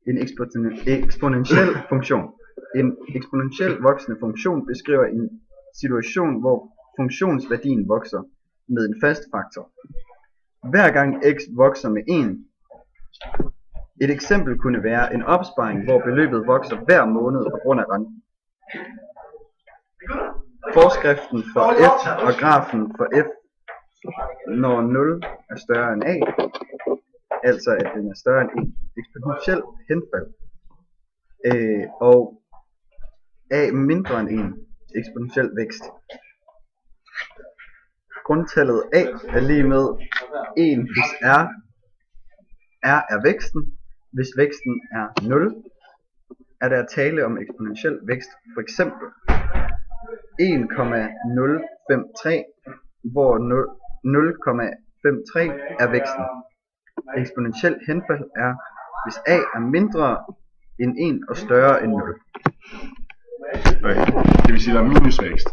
En eksponentiel funktion. En eksponentielt voksende funktion beskriver en situation, hvor funktionsværdien vokser med en fast faktor. Hver gang x vokser med 1. Et eksempel kunne være en opsparing, hvor beløbet vokser hver måned på grund af renten. Forskriften for f og grafen for f, når 0 er større end a, altså at den er større end 1, eksponentiel henfald, og a mindre end 1, eksponentiel vækst. Grundtallet a er lige med 1 hvis r er væksten. Hvis væksten er 0, er der tale om eksponentiel vækst. For eksempel 1,053, hvor 0,53 er væksten. Eksponentiel henfald er, hvis a er mindre end 1 og større end 0. Okay. Det vil sige, at der er minusvækst.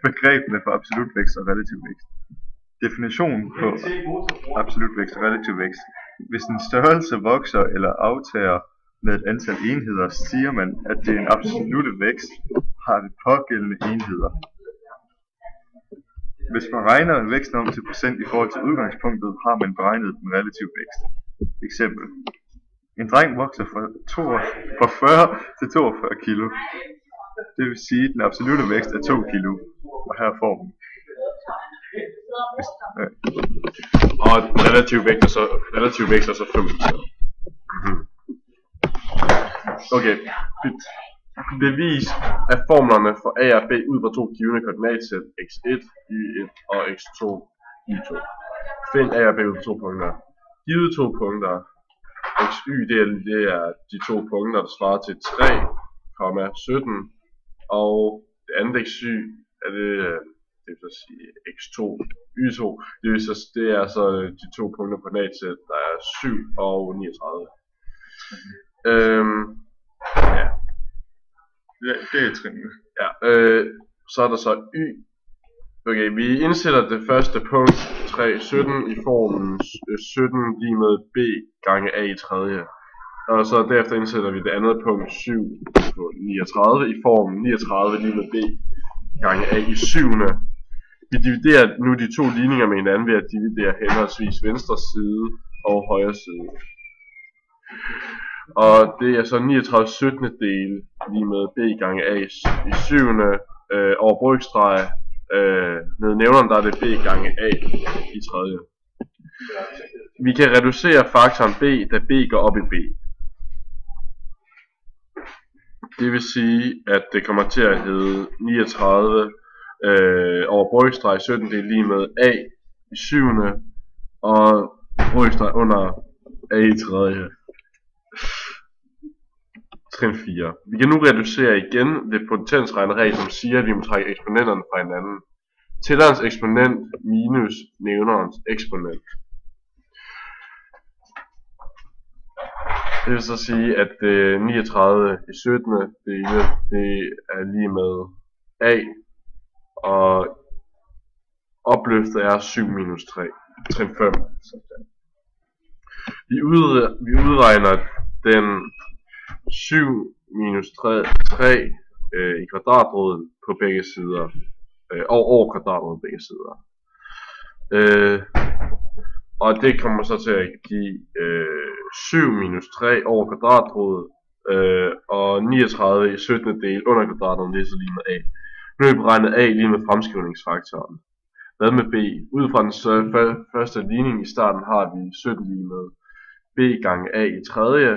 Begrebene for absolut vækst og relativ vækst. Definitionen på absolut vækst og relativ vækst. Hvis en størrelse vokser eller aftager med et antal enheder, siger man, at det er en absolut vækst har det pågældende enheder. Hvis man regner væksten om til procent i forhold til udgangspunktet, har man beregnet den relative vækst. Eksempel. En dreng vokser fra 40 til 42 kilo. Det vil sige, at den absolute vækst er 2 kilo. Og her får den. Og den relative vækst er så 5. Okay. Bevis af formlerne for a og b ud fra to givne koordinatsæt x1, y1 og x2, y2. Find a og b ud fra to punkter. Givet to punkter. Xy det er de to punkter, der svarer til 3,17. Og det andet xy er det vil så sige x2, y2. Det er så de to punkter på koordinatsæt, der er 7 og 39. Ja. Det er trinene. Ja, så er der så y. Okay, vi indsætter det første punkt 3,17 i formen 17 lige med b gange a i tredje. Og så derefter indsætter vi det andet punkt 7 på 39 i formen 39 lige med b gange a i syvende. Vi dividerer nu de to ligninger med hinanden ved at dividere henholdsvis venstre side og højre side. Og det er så 39/17 del lige med b gange a i syvende over brøkstreg. Nede i nævneren der er det b gange a i tredje. Vi kan reducere faktoren b, da b går op i b. Det vil sige, at det kommer til at hedde 39 over brøkstreg 17 del lige med a i syvende og brøkstreg under a i tredje. Trin 4. Vi kan nu reducere igen ved potensregneregel, som siger, at vi må trække eksponenterne fra hinanden. Tællerens eksponent minus nævnerens eksponent. Det vil så sige, at 39 i 17. dele, det er lige med a, og opløftet er 7 minus 3. Trin 5. Vi udregner den 7 minus 3 i kvadratroden på begge sider, og over kvadratroden begge sider. Og det kommer så til at give 7 minus 3 over kvadratroden, og 39 i 17. del under kvadratroden, det er så lige med a. Nu har vi beregnet a lige med fremskrivningsfaktoren. Hvad med b? Ud fra den første ligning i starten har vi 17 lige med b gange a i tredje,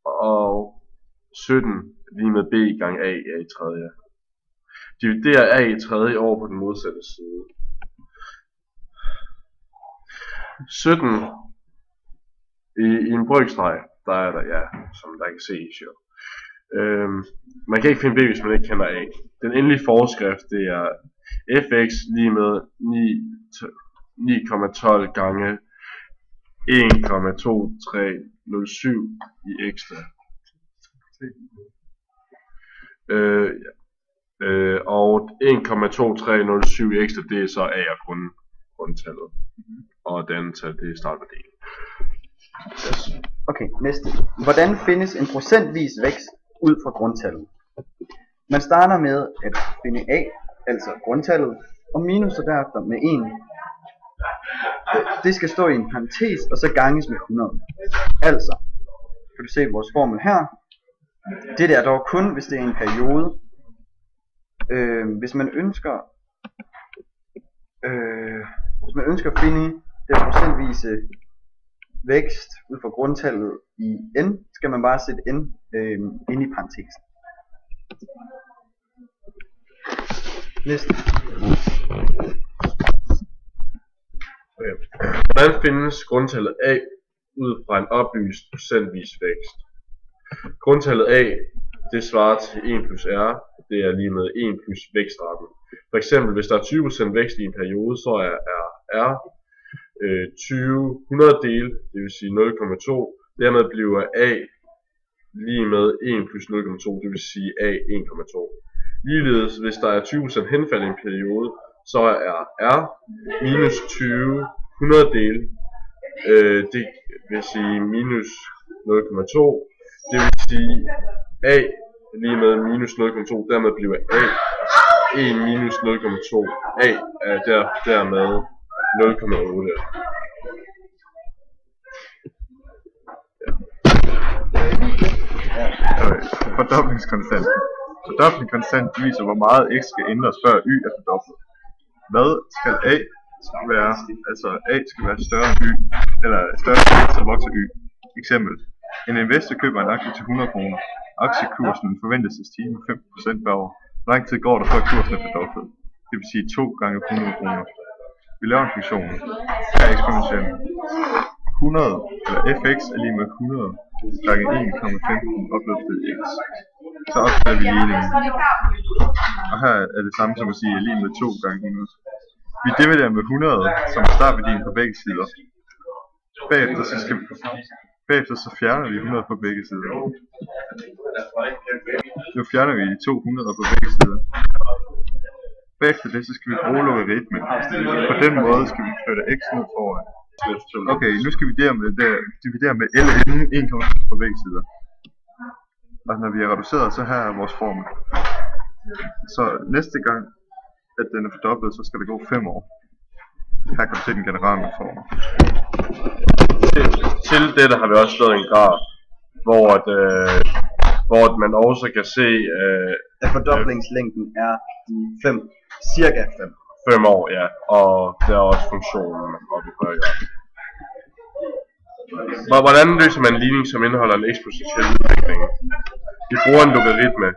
og 17 lige med b gange a i tredje. Dividerer a i tredje over på den modsatte side. 17 i en brøkstreg, der er der, ja, som der kan se i show. Man kan ikke finde b, hvis man ikke kender a. Den endelige forskrift, det er fx lige med 9,12 gange 1,2307 i ekstra. Og 1,2307 i ekstra, det er så a og grundtallet. Og det andet tal, det er startværdien. Okay, næste. Hvordan findes en procentvis vækst ud fra grundtallet? Man starter med at finde A, altså grundtallet, og minuser derefter med 1. Det skal stå i en parentes, og så ganges med 100. Altså, kan du se vores formel her. Det er dog kun, hvis det er en periode. Hvis man ønsker at finde den procentvise vækst ud fra grundtallet i n, skal man bare sætte n ind i parentesen. Næste. Okay. Hvordan findes grundtallet A ud fra en oplyst procentvis vækst? Grundtallet A, det svarer til 1 plus R, det er lige med 1 plus vækstraten. For eksempel, hvis der er 20% vækst i en periode, så er R 20 100-dele, det vil sige 0,2. Dermed bliver A lige med 1 plus 0,2, det vil sige A 1,2. Ligeledes, hvis der er 20% henfald i en periode, så er R minus 20 100-dele, det vil sige minus 0,2. Det vil sige A lige med minus 0,2, dermed bliver A 1 minus 0,2. A er dermed 0,8. Fordoblingskonstant. Fordoblingskonstant viser, hvor meget x skal ændres, før y er fordoblet. Hvad skal a være? Altså a skal være større end y, eller større end x, så vokser y. Eksempel. En investor køber en aktie til 100 kroner. Aktiekursen forventes at stige med 5% hver år. Hvor lang tid går der, før kursen er fordoblet? Det vil sige 2 gange 100 kroner. Vi laver en funktion. Her er eksponentiel. 100, eller fx er lige med 100 gange 1,15 opløbet til x. Så opstiller vi ligningen. Og her er det samme som at sige, at lige med 2 gange 100. Vi dividerer med 100 som startværdien på begge sider. Bagefter så fjerner vi 100 på begge sider. Nu fjerner vi de 200 på begge sider. Bagefter det, så skal vi bruge logaritmen. På den måde skal vi flytte x ned foran. Okay, nu skal vi dividere med ln 1,5 på begge sider. Og når vi er reduceret, så her er vores formel. Så næste gang, at den er fordoblet, så skal det gå 5 år. Her kan du se den generelle formel. Til dette har vi også lavet en graf, hvor man også kan se, at fordoblingslængden er cirka 5 år, ja, og der er også funktionen oppe i højre. Hvordan løser man en ligning, som indeholder en eksponentiel udvikling? Vi bruger en logaritme.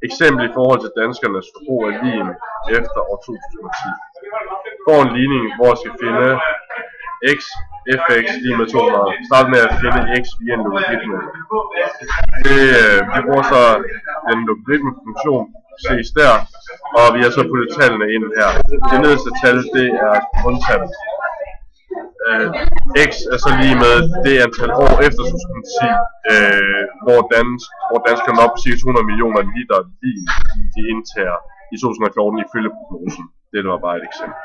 Eksempel i forhold til danskernes forbrug af vin efter år 2010. Får en ligning, hvor jeg skal finde x, fx lige med 200. Start med at finde x via en logaritme. Vi bruger så den logaritmefunktion, ses der, og vi har så puttet tallene ind her. Det nederste tal, det er grundtallet. X er så lige med det antal år efter 2010, hvor danskerne op på ca. 200 millioner liter vin, de indtager i 2014 ifølge prognosen. Det var bare et eksempel.